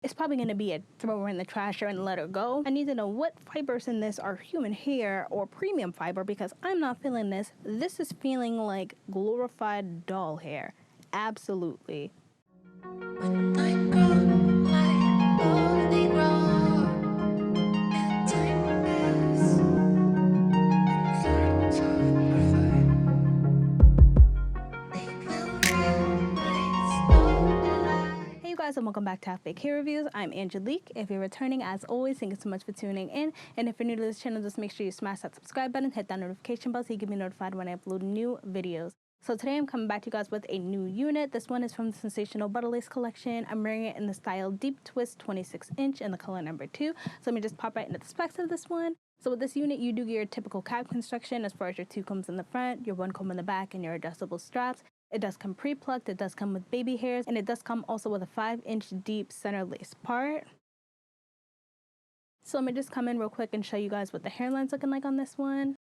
it's probably going to be a throw her in the trash and let her go. I need to know what fibers in this are human hair or premium fiber, because I'm not feeling this. This is feeling like glorified doll hair. Absolutely. Hey you guys, and welcome back to Half Baked Hair Reviews. I'm Angelique. If you're returning, as always, thank you so much for tuning in. And if you're new to this channel, just make sure you smash that subscribe button, hit that notification bell so you can be notified when I upload new videos. So today I'm coming back to you guys with a new unit. This one is from the Sensational Butta Lace collection. I'm wearing it in the style Deep Twist 26 inch in the color number 2. So let me just pop right into the specs of this one. So with this unit, you do get your typical cap construction as far as your 2 combs in the front, your 1 comb in the back, and your adjustable straps. It does come pre-plucked, it does come with baby hairs, and it does come also with a 5-inch deep center lace part. So let me just come in real quick and show you guys what the hairline's looking like on this one.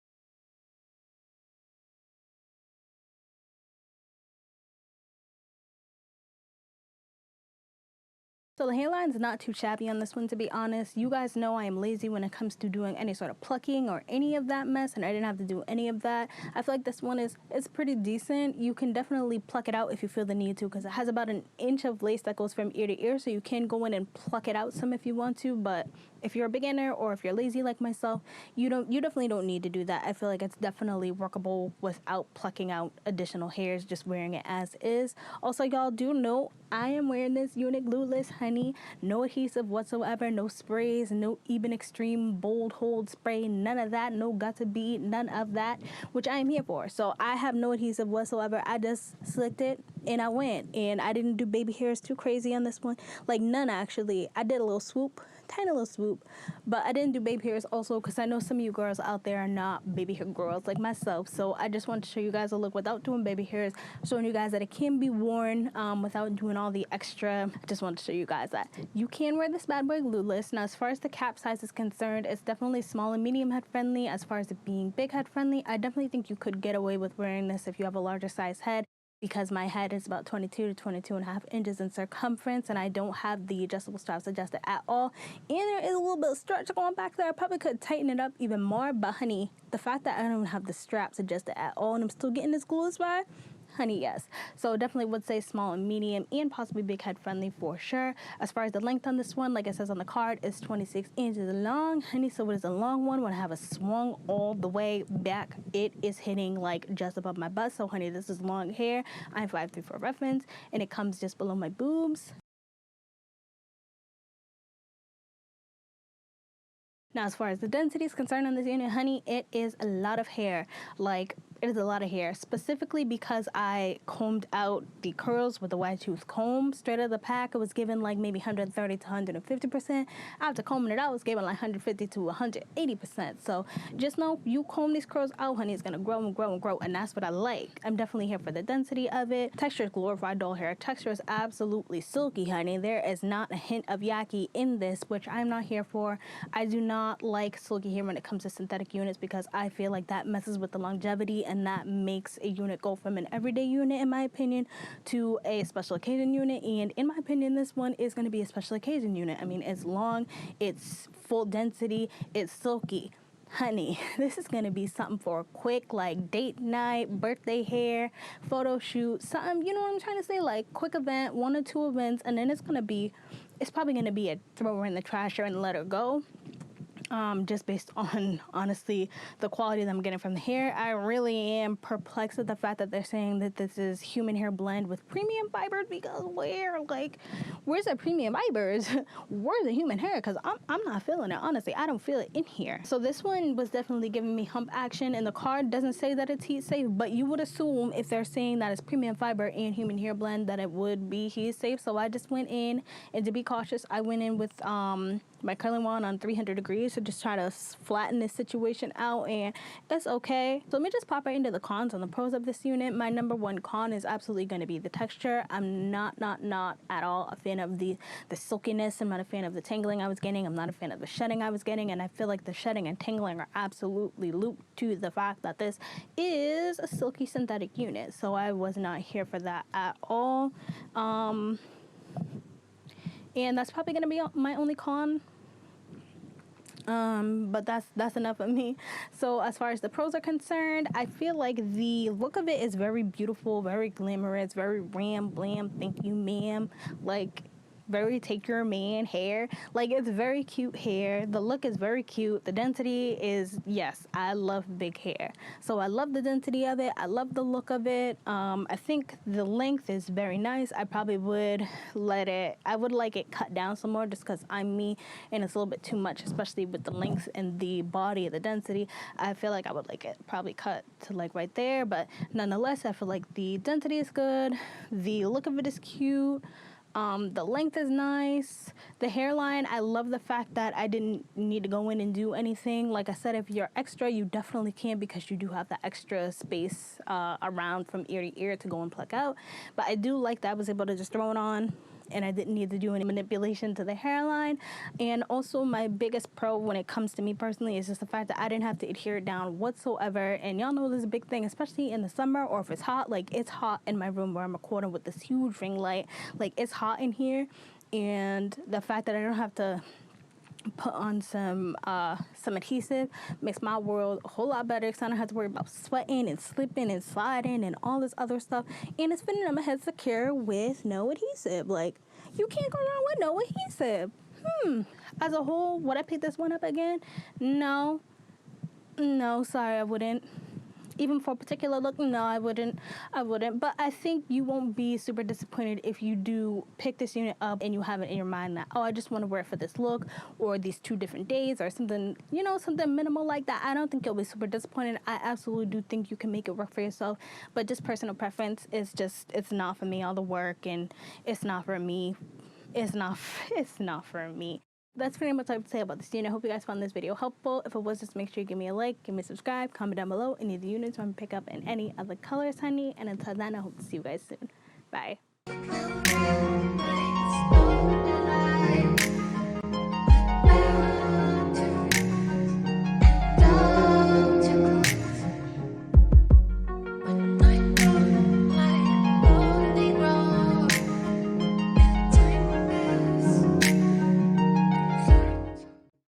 So the hairline's not too shabby on this one, to be honest. You guys know I am lazy when it comes to doing any sort of plucking or any of that mess, and I didn't have to do any of that. I feel like this one is pretty decent. You can definitely pluck it out if you feel the need to, because it has about an inch of lace that goes from ear to ear, so you can go in and pluck it out some if you want to. But if you're a beginner or if you're lazy like myself, you definitely don't need to do that. I feel like it's definitely workable without plucking out additional hairs, just wearing it as is. Also, y'all do know I am wearing this unit glueless, honey. No adhesive whatsoever, no sprays, no even extreme bold hold spray, none of that, no got to be, none of that, which I am here for. So I have no adhesive whatsoever. I just slicked it and I went, and I didn't do baby hairs too crazy on this one, like none actually. I did a little swoop, tiny little swoop, but I didn't do baby hairs also because I know some of you girls out there are not baby hair girls like myself. So I just want to show you guys a look without doing baby hairs, showing you guys that it can be worn without doing all the extra. I just want to show you guys that you can wear this bad boy glueless. Now as far as the cap size is concerned, it's definitely small and medium head friendly. As far as it being big head friendly, I definitely think you could get away with wearing this if you have a larger size head, because my head is about 22 to 22.5 inches in circumference, and I don't have the adjustable straps adjusted at all. And there is a little bit of stretch going back there. I probably could tighten it up even more, but honey, the fact that I don't have the straps adjusted at all and I'm still getting this glueless vibe, honey, yes. So definitely would say small and medium and possibly big head friendly for sure. As far as the length on this one, like it says on the card, it's 26 inches long, honey. So it is a long one. When I have a swung all the way back, it is hitting like just above my butt. So honey, this is long hair. I'm 5'3" for reference, and it comes just below my boobs. Now, as far as the density is concerned on this unit, honey, it is a lot of hair. Like, it is a lot of hair, specifically because I combed out the curls with a wide tooth comb. Straight out of the pack, it was given like maybe 130 to 150%. After combing it out, it was given like 150 to 180%. So just know, you comb these curls out, honey, it's gonna grow and grow and grow, and that's what I like. I'm definitely here for the density of it. Texture is glorified doll hair. Texture is absolutely silky, honey. There is not a hint of yucky in this, which I'm not here for. I do not like silky hair when it comes to synthetic units, because I feel like that messes with the longevity, and that makes a unit go from an everyday unit, in my opinion, to a special occasion unit. And in my opinion, this one is going to be a special occasion unit. I mean, it's long, it's full density, it's silky. Honey, this is going to be something for a quick, like, date night, birthday hair, photo shoot, something, you know what I'm trying to say? Like, quick event, 1 or 2 events, and then it's probably going to be a throw her in the trash and let her go. Just based on, honestly, the quality that I'm getting from the hair. I really am perplexed at the fact that they're saying that this is human hair blend with premium fibers, because where's the premium fibers? Where's the human hair? Because I'm not feeling it, honestly. I don't feel it in here. So this one was definitely giving me hump action, and the card doesn't say that it's heat safe, but you would assume if they're saying that it's premium fiber and human hair blend that it would be heat safe. So I just went in, and to be cautious, I went in with my curling wand on 300 degrees to just try to flatten this situation out, and that's okay. So let me just pop right into the cons and the pros of this unit. My number one con is absolutely going to be the texture. I'm not at all a fan of the silkiness. I'm not a fan of the tangling I was getting. I'm not a fan of the shedding I was getting, and I feel like the shedding and tangling are absolutely looped to the fact that this is a silky synthetic unit. So I was not here for that at all. and that's probably going to be my only con. But that's enough of me. So as far as the pros are concerned, I feel like the look of it is very beautiful, very glamorous, very ram blam, thank you ma'am, like very take your man hair. Like, it's very cute hair. The look is very cute. The density is, yes, I love big hair. So I love the density of it. I love the look of it. I think the length is very nice. I probably would I would like it cut down some more just because I'm me and it's a little bit too much, especially with the length and the body, the density. I feel like I would like it probably cut to like right there, but nonetheless, I feel like the density is good. The look of it is cute. The length is nice. The hairline, I love the fact that I didn't need to go in and do anything. Like I said, if you're extra, you definitely can because you do have the extra space around from ear to ear to go and pluck out. But I do like that I was able to just throw it on and I didn't need to do any manipulation to the hairline. And also my biggest pro when it comes to me personally is just the fact that I didn't have to adhere it down whatsoever. And y'all know this is a big thing, especially in the summer or if it's hot. Like, it's hot in my room where I'm recording with this huge ring light. Like, it's hot in here. And the fact that I don't have to put on some adhesive makes my world a whole lot better because I don't have to worry about sweating and slipping and sliding and all this other stuff. And it's fitting on my head secure with no adhesive. Like, you can't go wrong with no adhesive. As a whole, would I pick this one up again? No, sorry, I wouldn't. Even for a particular look, no, I wouldn't. But I think you won't be super disappointed if you do pick this unit up and you have it in your mind that, oh, I just want to wear it for this look or these 2 different days or something, something minimal like that. I don't think you'll be super disappointed. I absolutely do think you can make it work for yourself. But just personal preference is just, it's not for me. All the work and it's not for me. It's not for me. That's pretty much what I have to say about this unit. I hope you guys found this video helpful. If it was, just make sure you give me a like, give me a subscribe, comment down below any of the units you want to pick up in any other colors, honey. And until then, I hope to see you guys soon. Bye.